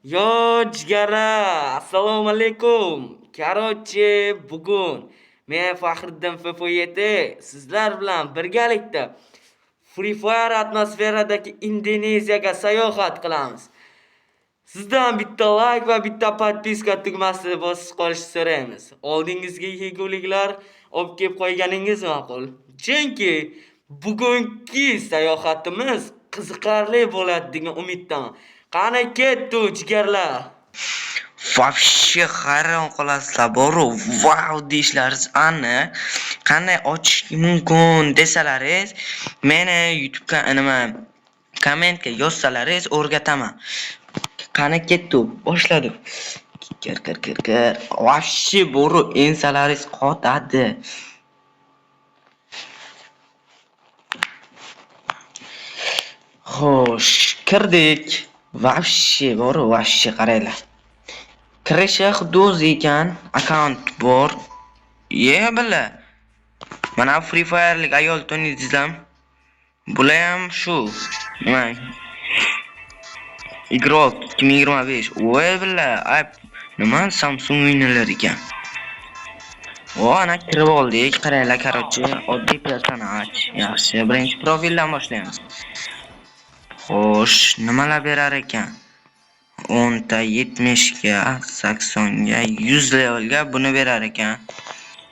Yo jigara, assalomu alaykum. Bugun men Faxriddin FF7 sizlar bilan birgalikda Free Fire atmosferadagi Indoneziyaga sayohat qilamiz. Sizdan bitta like va bitta podpiska tugmasini bosib qolishni so'raymiz. Oldingizga yeguliklar olib kelib qo'yganingiz ma'qul. Chunki bugungi sayohatimiz qiziqarli bo'ladi degan umiddaman. Qani ketdi jigarlar. Вообще hayron qolasizlar boru wow deyishlaringiz aniq. Qanday ochish mumkin desalaringiz, meni YouTube'ga kommentga yozsalaringiz o'rgataman. Qani ketdi, boshladik. Kir. Вообще boru ensalaringiz qotadi. Xo'sh, kirdik. Вообще qaranglar. Kirishi xuddi o'zi ekan, akkaunt bor. Bila. Mana Free Fire'lik ayol to'ningizlar. Bular ham shu. Nima? Igrok 2025. Voy bila, nima Samsung o'yinlar ekan. Ana kirib oldik. Qaranglar, короче, oddiy personaj. Yaxshi, birinchi profildan boshlaymiz. Xo'sh, nimalar berar ekan? 10 ta 70 ga, 80 ga, 100 levelga buni berar ekan.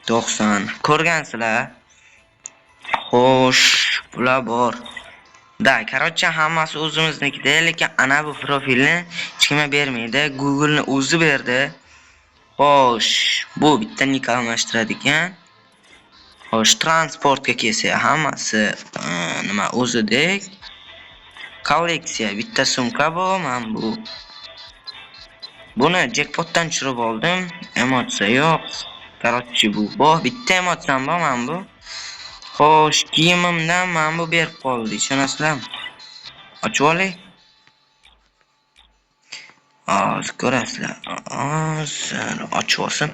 90. Ko'rgansizlar. Xo'sh, bular bor. Короче, hammasi o'zimiznikida, lekin ana bu profilni hech kim bermaydi. Google'ni o'zi berdi. Xo'sh, bu bitta nik almashtiradi ekan. Xo'sh, transportga kelsa hammasi nima o'zidek. Kolleksiya bitta sumka bu, men bu. Buni jackpotdan tushirib oldim. Emotsiya yo'q. Короче, bu bitta emotsiyam bor men bu. Xo'sh, kiyimimdan men bu berib qoldi, tushunasizlarmi? Ochib olay. Ko'rasizlar. Ochib olsin.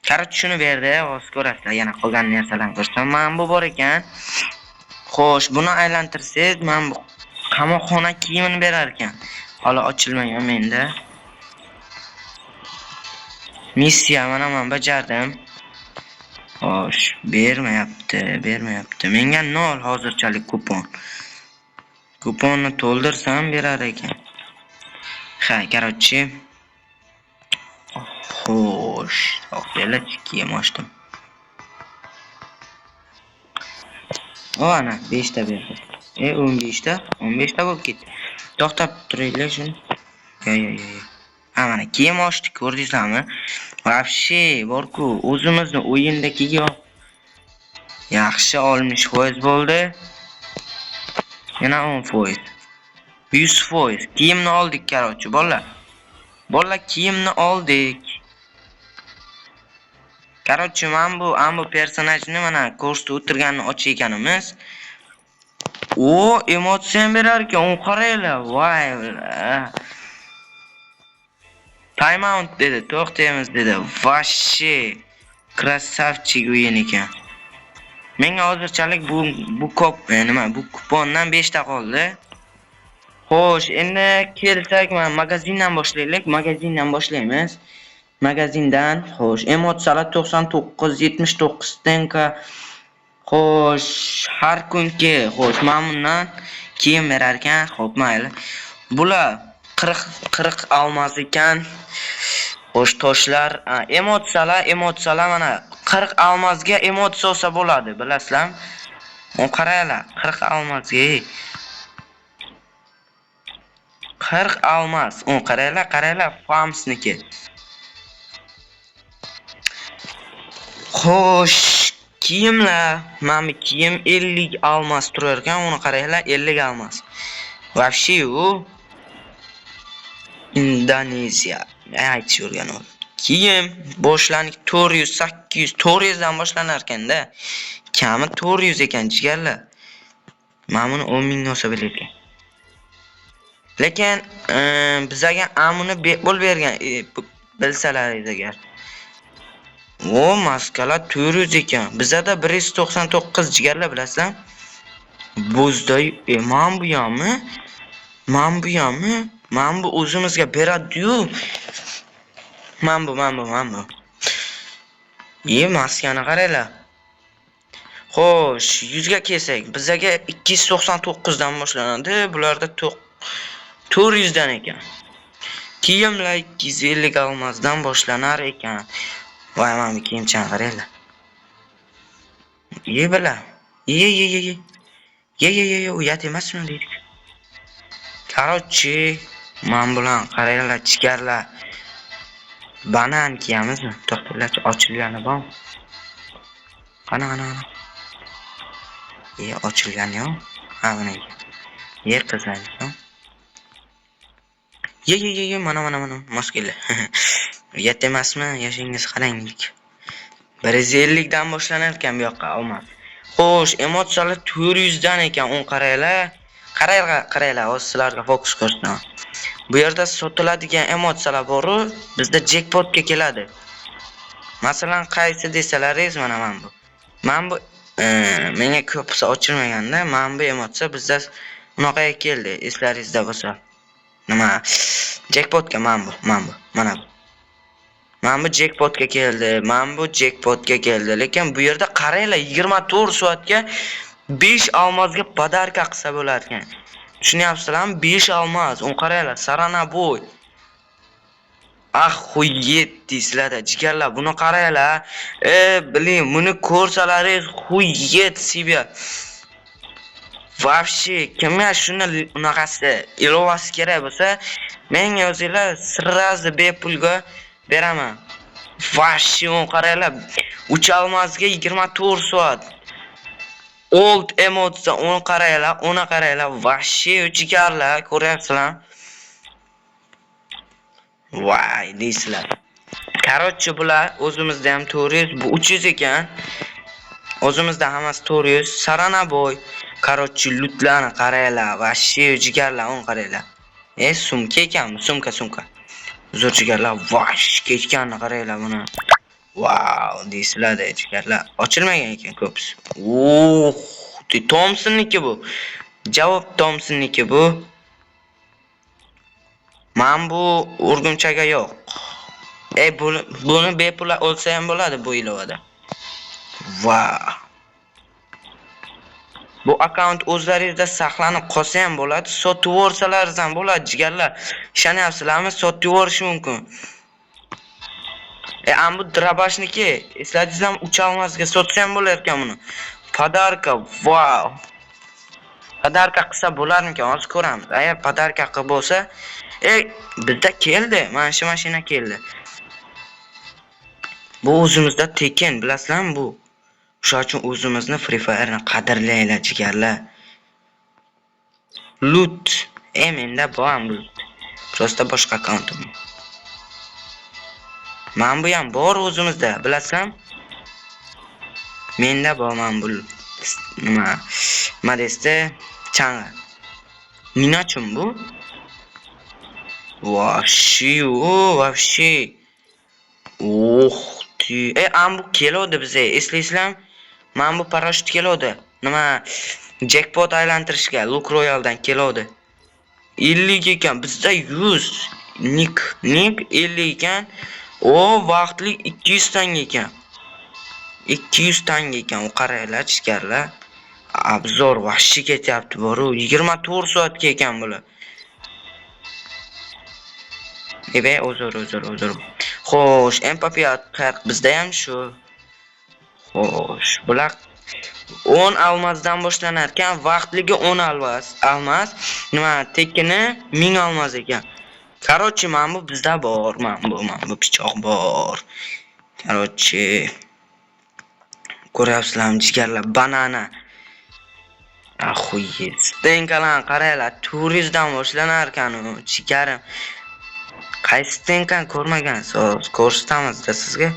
Короче, shuni berdi, ko'rasizlar. Yana qolgan narsalarni ko'rsam, men bu bor ekan. Xo'sh, buni aylantirsangiz, men bu qamoqxona kiyimini berar ekan. Hali ochilmagan menda. Missiya mana men bajardim. Xo'sh, bermayapti. Menga 0 hozirchalik kupon. Kuponni to'ldirsam berar ekan. Короче. Xo'sh, o'qiylik kiyim ochdim. Ana 5 ta berdi. 15 ta bo'lib ketdi. To'xtab turaylik shuni. Yo. Mana kiyim ochdik, ko'rdingizlarmi? Вообще bor-ku, o'zimizni o'yindagiga yaxshi 60% bo'ldi. Yana 10%. 100%. Kiyimni oldik, короче, bolalar. Bolalar kiyimni oldik. Короче, men bu personajni mana ko'rsatib o'tirganini ochib ekanimiz. Emotsiya berar ekan, uni qaranglar. Voy. Time out dedi, to'xtaymiz dedi. Вообще krasavchik o'yin ekan. Menga hozirchalik bu kupondan 5 ta qoldi. Xo'sh, endi kelsak, magazindan boshlaymiz. Magazindan, xo'sh, emotsiyalar 99, 79 tenka. Xo'sh, har kunki, xo'sh, men bundan kiyim berar ekan. Xo'p, mayli. Bular 40 olmas ekan. Xo'sh, toshlar, emotsiyalar mana 40 olmasga emotsiya olsa bo'ladi, bilasizlar? Qaranglar, 40 olmasga. 40 olmas. Qaranglar, farmsniki. Xo'sh, kiyimlar, mana kiyim 50 olmas turar ekan, uni qaranglar, 50 olmas. Вообще u Indoneziya. Aytishurgan u. Kiyim boshlanish 400, 800, 400 dan boshlanar ekanda. Kami 400 ekan jigarlar. Men buni 10 ming olsa bo'larkan. Lekin bizga amuni bepul bergan, bilsalaringiz agar. Maskalar 400 ekan. Bizda 199 jigarlar, bilasizlar? Buzday, men bu yo'qmi? Men bu hammi? Men bu o'zimizga beradi-yu. Men bu. Maskani qaranglar. Xo'sh, 100 ga kelsak, bizga 299 dan boshlanadi. Bularda 400 dan ekan. Kiyimlar 250 olmazdan boshlanar ekan. Voy, mana bu kiyimchani qaranglar. Bala. Ye, uyat emasmi deydik. Короче, men bilan qaranglar, chikarlar. Banan kiyamizmi? To'xtanglar, ochilgani bormi? Qana. Ochilgani yo'q. Ha, mana ekan. Qizlarni. Mana. Maskeli. Uyat emasmi? Yashingiz qaranglik. 150 dan boshlanar ekan bu yoqqa, olmaz. Xo'sh, emotsiyalar 400 dan ekan, on qaranglar. Qaranglar, hozir sizlarga fokus ko'rsataman. Bu yerda sotiladigan emotsiyalar bor-ku, bizda jackpotga keladi. Masalan, qaysi desalaringiz, mana bu. Menga ko'pisi ochilmaganda, mana bu emotsiya bizda unaqa keldi, eslaringizda bo'lsa. Nima? Jackpotga mana bu. Mana bu jackpotga keldi. Lekin bu yerda qaranglar, 24 soatga 5 olmozga podarka qilsa bo'lar ekan. Tushunyapsizlarmi? 5 olmoz. On qaranglar, sarana boy. Xuyet deysizlar-da, jigarlar, buni qaranglar. Biling, buni ko'rsalaringiz xuyet себе. Вообще, kimga shuni unaqasi ilovasi kerak bo'lsa, menga yozinglar, sразу bepulga beraman. Вообще, on qaranglar, 3 olmozga 24 soat. Old emotsiya, on qaranglar, вообще jigarlar, ko'ryapsizlar? Voy, deysizlar. Короче, bular o'zimizda ham 400, bu 300 ekan. O'zimizda hammasi 400, sarana boy. Короче, lutlarni qaranglar, вообще jigarlar, on qaranglar. Sumka ekanmi? Sumka. Uzr jigarlar, vosh, ketganini qaranglar buni. Wow, deysizlar-da jigarlar. Ochilmagan ekan ko'pisi. Thompsonniki bu. Javob Thompsonniki bu. Men bu urgumchaga yo'q. Buni bepul olsa ham bo'ladi bu ilovada. Wow. Bu akkaunt o'zlaringizda saqlanib qolsa ham bo'ladi, sotib yuborsalaringiz ham bo'ladi jigarlar. Ishonyapsizlarmi? Sotib yuborish mumkin. Bu drabashniki, esladingizmi? 3 olmosga sotsa ham bo'lar ekan buni. Podarka, wow. Podarka qilsa bo'larmikan? Hozir ko'ramiz. Agar podarka qilib bo'lsa, bizda keldi. Mana shu mashina keldi. Bu o'zimizda tekin, bilasizlarmi bu? Shuning uchun o'zimizni Free Fire'ni qadrlaylar jigarlar. Loot. Menda bor bu. Prosta boshqa akkauntim. Men bu ham bor o'zimizda, bilasizmi? Menda bor men bu. Nima desda? Chang'a. Ninachun bu? Вообще. Bu kelodi bizga, eslaysizlarmi? Men bu parashyut kelodi. Nima? Jackpot aylantirishga Look Royaldan kelodi. 50 ekan, bizda 100. Nick 50 ekan. Vaqtlik 200 tanga ekan. 200 tanga ekan, o qaranglar, chikarlar. Obzor vahshi ketyapti boru, 24 soatga ekan bular. Uzr. Xo'sh, Empapiyat farq bizda ham shu. Xo'sh, bular 10 olmazdan boshlanar ekan, vaqtligi 10 olmaz. Nima, tekini 1000 olmaz ekan. Короче, mana bu bizda bor, mana bu pichoq bor. Короче, ko'ryapsizlarmi jigarlar, banana. Xuyet. Stenkalarni qaranglar, 400 dan boshlanar ekan u, jigarim. Qaysi stenkan ko'rmagansiz? Ko'rsatamiz-da sizga.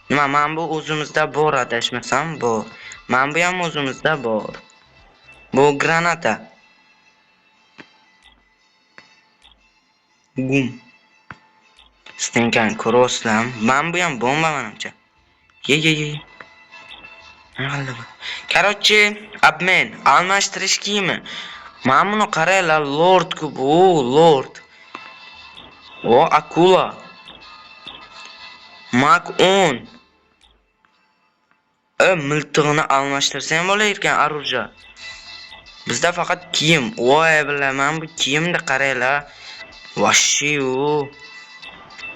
Nima, mana bu o'zimizda bor, adashmasam bor. Mana bu ham o'zimizda bor. Bu granata. Gum. Stenkan ko'rasizlarmi? Mana bu ham bomba menimcha. Ye. Короче, обмен, almashtirish kiyimi. Mana buni qaranglar, Lord-ku bu, Lord. O akula. Mak 10. Miltig'ini almashtirsam bo'lar ekan, оружие. Bizda faqat kiyim. Voy bilaman, bu kiyimni qaranglar. Вообще u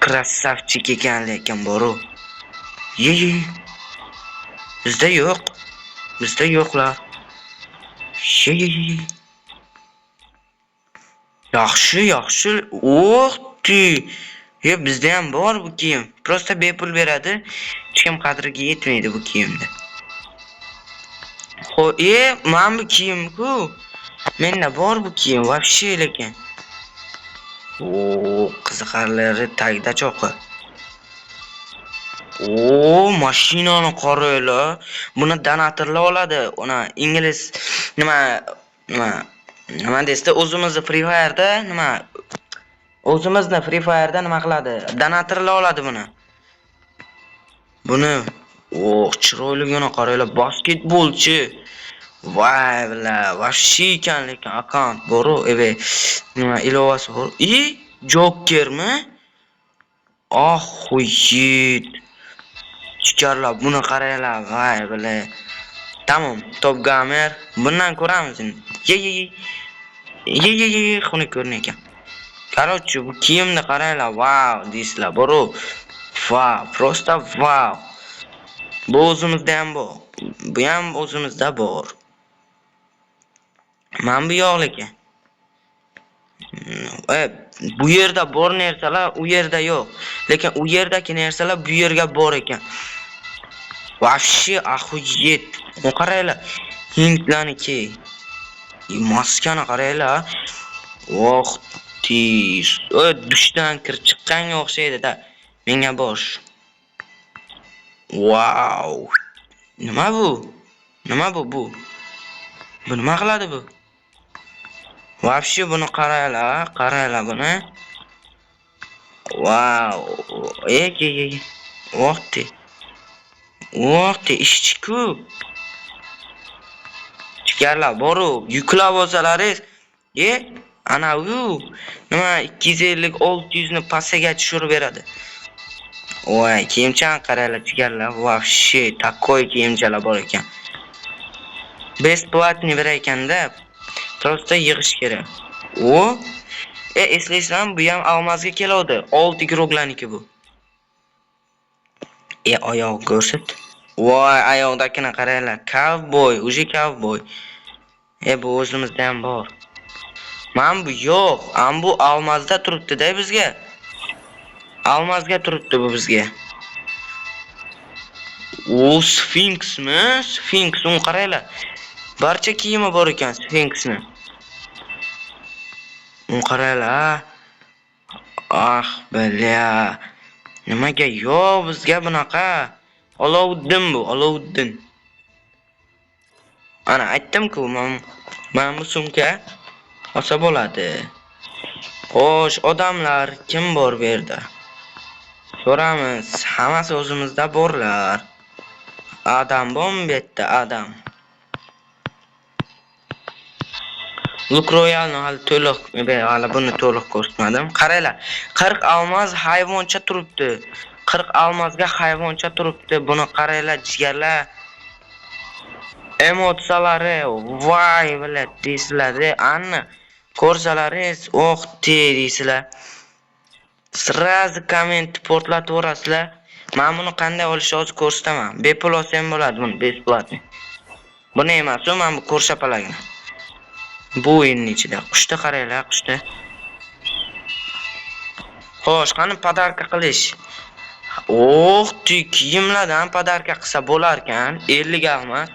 krasavchik ekan lekin boru. Ye. Bizda yo'q. Bizda yo'qlar. Ye. Yaxshi. O'xti. Bizda ham bor bu kiyim. Prosta bepul beradi. Hech kim qadriga yetmaydi bu kiyimda. Mana bu kiyim-ku. Menda bor bu kiyim, вообще lekin. Qiziqarlari tagida cho'qi. Mashinani qaranglar. Buni donatorlar oladi. Ona ingliz nima desda o'zimizni Free Fire'da o'zimizni Free Fire'da nima qiladi? Donatorlar oladi buni. Chiroyligini qaranglar, basketbolchi. Voy billa, вообще ekan lekin akkaunt boru, ilovasi bor. Jokermi? Xo'yit. Chikarlar, buni qaranglar, voy billa. Tamam, Top Gamer. Bundan ko'ramiz endi. Xuni ko'rin ekan. Короче, bu kiyimni qaranglar, wow deysizlar, boru. Wow, prosta wow. Bu o'zimizda ham bor. Bu ham o'zimizda bor. Men bu yo'q lekin. Bu yerda bor narsalar u yerda yo'q. Lekin u yerdagi narsalar bu yerga bor ekan. Вообще охуеть. Qaranglar. Hindlarniki. Maskani qaranglar. Tiz. Dushdan kirib chiqqanga o'xshaydi-da. Menga bosh. Wow. Nima bu? Bu nima qiladi bu? Вообще buni qaranglar buni. Wow. O'xti ishchi-ku. Chikarlar boru, yuklab olsalaringiz, ana u nima 250 600 ni pasaga tushirib beradi. Voy, kiyimchan qaranglar, chikarlar, вообще takoy kiyimchalar bor ekan. Besplatni berar ekanda, prosta yig'ish kerak. Eslaysam, bu ham almazga keladi. 6 groglarniki bu. Oyoq ko'rsat. Voy, oyoqdagini qaranglar. Cowboy, uje cowboy. Bu o'zimizda ham bor. Men bu yo'q. Bu almazda turibdi-da bizga. Almazga turibdi bu bizga. Sphinxmi? Sphinx, uni qaranglar. Barcha kiyimi bor ekan Sphinxni. Uni qaranglar. Bля. Nimaga yo'q bizga bunaqa? Olovuddin bu, Olovuddin. Ana aytdim-ku, men bu sumka olsa bo'ladi. Xo'sh, odamlar kim bor bu yerda? So'ramiz. Hammasi o'zimizda borlar. Adam bormi bu yerda? Adam. Look Royal'ni hali to'liq, hali buni to'liq ko'rsatmadim. Qaranglar, 40 almaz hayvoncha turibdi. 40 almazga hayvoncha turibdi. Buni qaranglar, jigarlar. Emotsiyalari, voy bilat deysizlar-da, anni ko'rsalaringiz, deysizlar. Sразу komment portlatib o'rasizlar. Men buni qanday olishni hozir ko'rsataman. Bepul olsam bo'ladi buni, besplatni. Buni emas, men bu ko'rsapalagini. Bu o'yinning ichida qushni qaranglar, qushni. Xo'sh, qani podarka qilish? Kiyimlardan podarka qilsa bo'lar ekan, 50 almaz.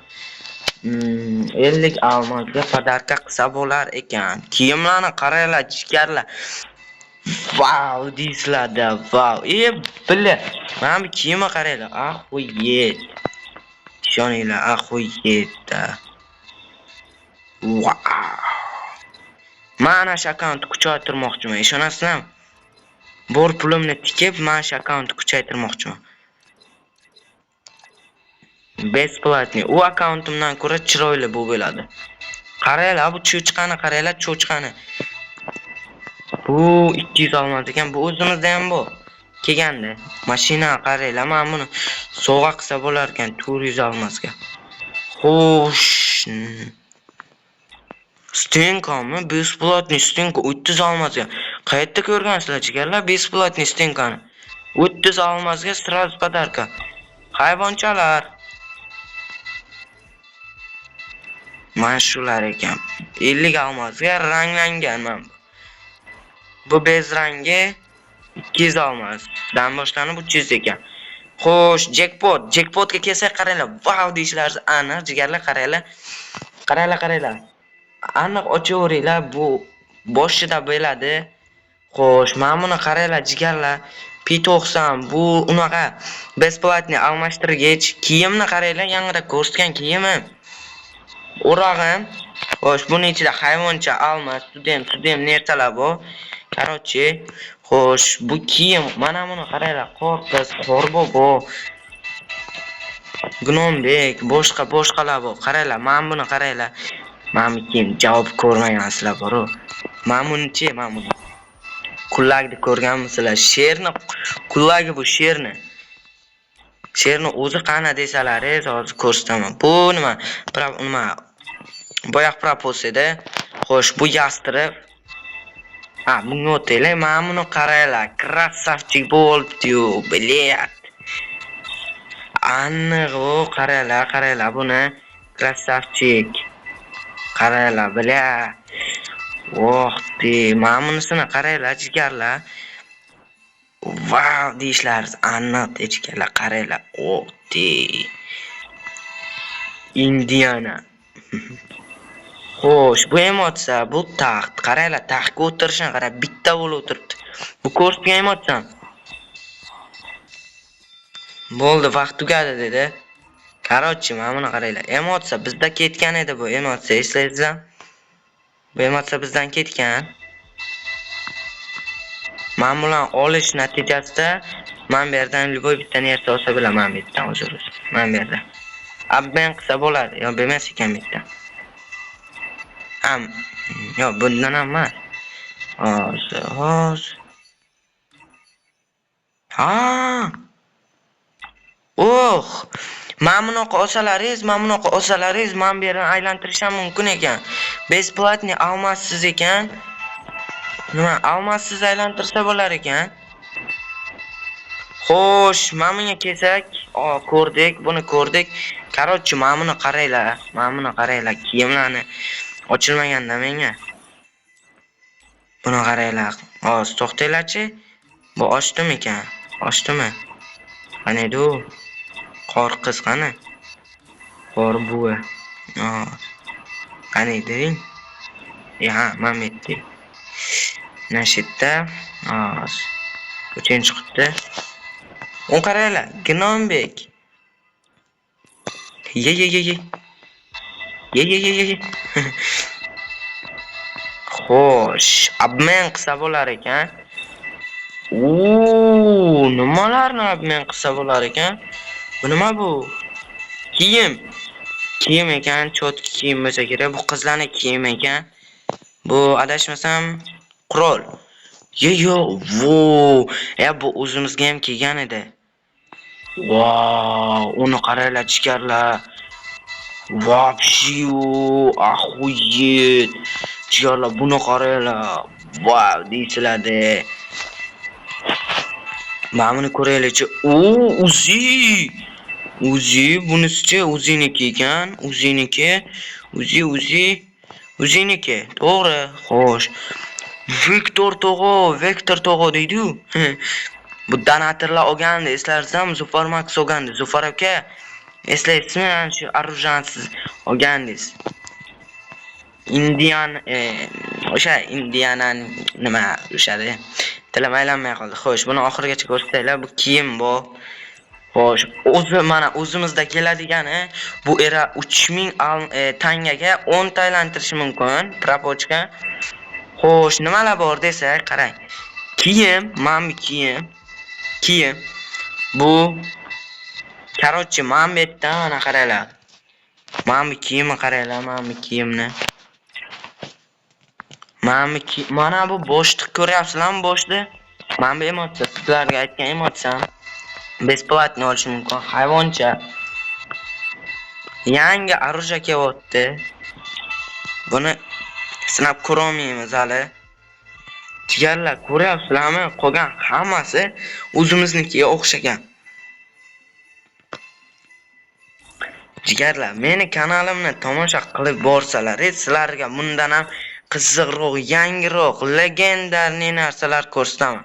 50 almazga podarka qilsa bo'lar ekan. Kiyimlarni qaranglar, jigarlar. Wow deysizlar-da, wow. Billa, mana bu kiyimni qaranglar. Xo'yet. Ishoninglar, xo'yet-da. Wow. Mana shu akkauntni kuchaytirmoqchiman, ishonasizlarmi? Bor pulimni tikib, mana shu akkauntni kuchaytirmoqchiman. Besplatni. U akkauntimdan ko'ra chiroyli bu bo'ladi. Qaranglar, bu cho'chqani qaranglar, cho'chqani. Bu 200 olmaz ekan. Bu o'zimizda ham bu. Kelganda. Mashina qaranglar, men buni sovg'a qilsa bo'lar ekan 400 olmazga. Xo'sh. Stenkami? Besplatniy stenka 300 olmazga. Qayerda ko'rgansizlar jigarlar besplatniy stenkani? 300 olmazga sразу podarka. Hayvonchalar. Mana shular ekan. 50 olmazga ranglangan men. Bu bez rangi 200 olmaz. Dan boshlanib 300 ekan. Xo'sh, jackpotga kelsak qaranglar. Wow deyishlaringiz aniq, jigarlar qaranglar. Qaranglar. Aniq ochaveringlar, bu boshida bo'ladi. Xo'sh, mana buni qaranglar jigarlar. P90 bu unaqa besplatniy almashtirgich. Kiyimni qaranglar, yangiroq ko'rsatgan kiyimi. O'rog'im. Xo'sh, buning ichida hayvoncha alma, student nersalar bor. Короче, xo'sh, bu kiyim, mana buni qaranglar, qorqiz, qorbobo, gnombek, boshqalar bor. Qaranglar, mana buni qaranglar. Mana kiyim javob ko'rmaysizlar bor-ku. Mana buni-chi, mana buni. Kullagini ko'rganmisizlar? Sherni kullagi bu sherni. Sherni o'zi qana desalaringiz, hozir ko'rsataman. Bu nima? Boyaq propos edi. Xo'sh, bu yastirib. Bunga o'taylik. Mana buni qaranglar. Krassavchik bo'libdi-yu, bilet. Aniq u, qaranglar buni. Krassavchik. Qaranglar, bilet. Vohdi, mana bunisini qaranglar, jigarlar. Wow deyishlaringiz aniq, jigarlar, qaranglar. Vohdi. Indiana. Xo'sh, bu emotsiya, bu taxt. Qaranglar, taxtga o'tirishini qarang, bitta bo'lib o'tiribdi. Bu ko'rsatgan emotsiyam. Bo'ldi, vaqt tugadi dedi. Короче, mana buni qaranglar. Emotsiya bizda ketgan edi bu emotsiya, eslaysizmi? Bu emotsiya bizdan ketgan. Men bilan olish natijasida men bu yerdan любой bitta narsa olsa bilaman bitta o'zir. Men bu yerda. Abben qilsa bo'ladi, yo bilmas ekan bitta. Yo bundan ham emas. Hozir. Mana bunaqa olsalaringiz, men bu yerdan aylantirishim mumkin ekan. Besplatniy olmassiz ekan. Nima, olmassiz aylantirsa bo'lar ekan. Xo'sh, mana bunga kelsak, buni ko'rdik. Короче, mana buni qaranglar. Kiyimlarni ochilmaganda menga. Buni qaranglar. Hozir to'xtanglarchi. Bu ochdimi ekan? Ochdimi? Qani edi u? Qor qiz qani? Qor buvi. Qani edi? Men bitti. Nashitda. Uchinchi chiqibdi. On qaranglar, Gnombek. Ye. Xo'sh, abmen qilsa bo'lar ekan. Nimalarni abmen qilsa bo'lar ekan? Bu nima bu? Kiyim ekan, chotki kiyim bo'lsa kerak. Bu qizlarning kiyim ekan. Bu adashmasam qurol. Bu o'zimizga ham kelgan edi. Uni qaranglar jigarlar. Вообще, охуеть. Jigarlar, buni qaranglar. Wow deysizlar-da. Mana buni ko'raylikchi. Uzi, bunisi-chi Uziniki ekan. Uziniki. To'g'ri. Xo'sh. Vektor tog'o deydi-ku. Bu donatorlar olgandi, eslarsizmi? Zufar Max olgandi. Zufar aka, eslaysizmi? Ana shu orужанsiz olgandingiz. Indianan nima o'shadi? Tilim aylanmay qoldi. Xo'sh, buni oxirigacha ko'rsataylar. Bu kiyim bu. Xo'sh, mana o'zimizda keladigani bu era 3000 tangaga 10 ta aylantirish mumkin propochka. Xo'sh, nimalar bor desak, qarang. Kiyim. Bu короче, mana bu yerdan ana qaranglar. Mana bu kiyimni qaranglar, mana bu kiyimni. Mana bu bo'shliq ko'ryapsizlarmi bo'shliq? Mana bu emotsiya, sizlarga aytgan emotsiyam. Besplatni olish mumkin, hayvoncha. Yangi оружие kelyapti. Buni sinab ko'rolmaymiz hali. Jigarlar, ko'ryapsizlarmi? Qolgan hammasi o'zimiznikiga o'xshagan. Jigarlar, meni kanalimni tomosha qilib borsalar, sizlarga bundan ham qiziqroq, yangiroq, legendarniy narsalar ko'rsataman.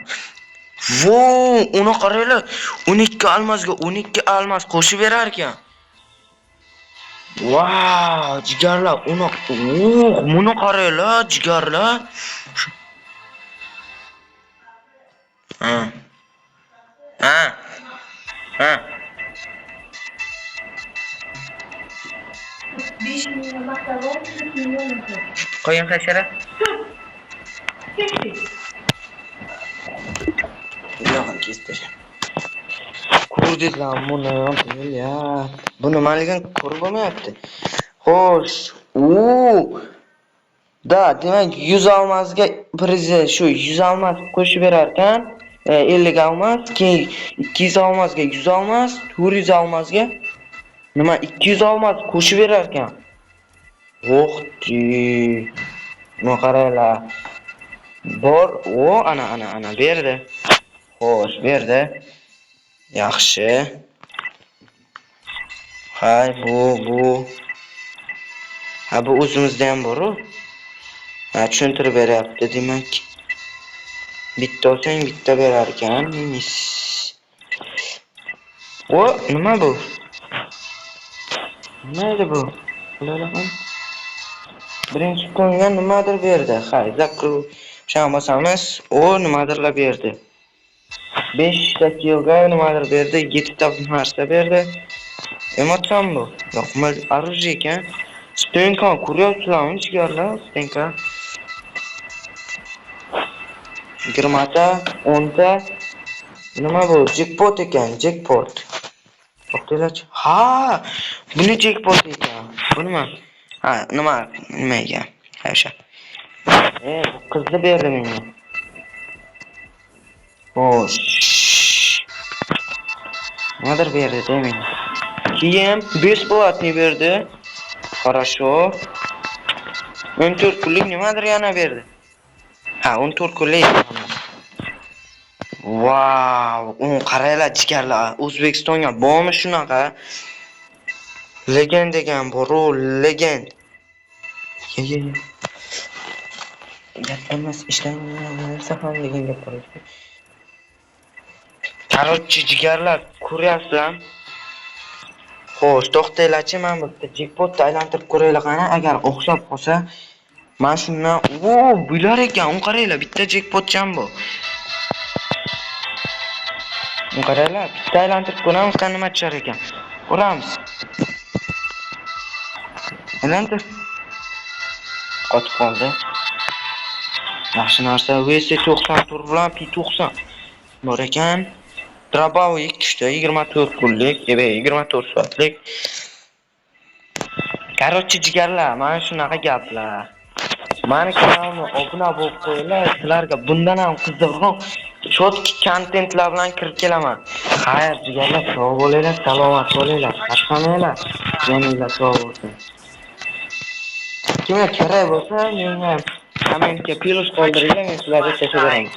Uni qaranglar, 12 almasga 12 almas qo'shib berar ekan. Jigarlar, buni qaranglar, jigarlar. Ha. 5 milyon makaron, 40 milyon makaron. Qo'ying hashara. Yo'q, kestir. Ko'rdingizlarmi buni? Ya, buni maligan ko'rib bo'lmayapti. Xo'sh, demak 100 almasga prezident shu 100 almas qo'shib berar ekan. 50 almas, keyin 200 almasga 100 almas, 400 almasga 200 almas qo'shib berar ekan. Buni qaranglar. Bor, ana berdi. Xo'sh, berdi. Yaxshi. Hay, bu. Bu o'zimizda ham bor-ku. Tushuntirib beryapti, demak. Bitta olsang, bitta berar ekan. Nima bu? Nima edi bu? Bilaman. Birinchi kunga nimadir berdi. Zakru sham bosamiz. Nimadirlar berdi. 5 ta kilga nimadir berdi, 7 ta narsa berdi. Emotsan bu. Yo'q, оружие ekan. Stenka ko'ryapsizlarmi, jigarlar? Stenka. 20 ta, 10 ta. Nima bu? Jackpot ekan, jackpot. To'xtanglarchi. Buni jackpot ekan. Bu nima? Nima ekan? O'sha. Bu qizni berdi menga. Xo'sh. Nimadir berdi menga. Keyin besplatni berdi. Хорошо. 14 kunlik nimadir yana berdi. 14 kunlik. Qaranglar jigarlar, O'zbekistonga bormi shunaqa? Legend degan bor-ku, legend. Gapimiz ishlanmayapsa ham degan gap bor. Короче, jigarlar, ko'ryapsizlar? Xo'sh, to'xtanglarchi, men bu jackpotni aylantirib ko'raylik qani, agar o'xshab qolsa, men shundan, bular ekan, qaranglar, bitta jackpotcham bor. Qaranglar, bitta aylantirib ko'ramiz, nima tushar ekan. Ko'ramiz. Aylantir. Qotib qoldi. Yaxshi narsa, VS94 bilan P90 bor ekan. Drabovik tushdi, 24 kunlik, 24 soatlik. Короче, jigarlar, mana shunaqa gaplar. Meni kanalimga obuna bo'lib qo'yinglar, sizlarga bundan ham qiziqroq chotki kontentlar bilan kirib kelaman. Xayr, jigarlar, sog' bo'linglar, salomat bo'linglar, qatnamanglar. Joninglar sog' bo'lsin. Kimga kerak bo'lsa, menga kommentga plus qoldiringlar, men sizlarga tashab beraman.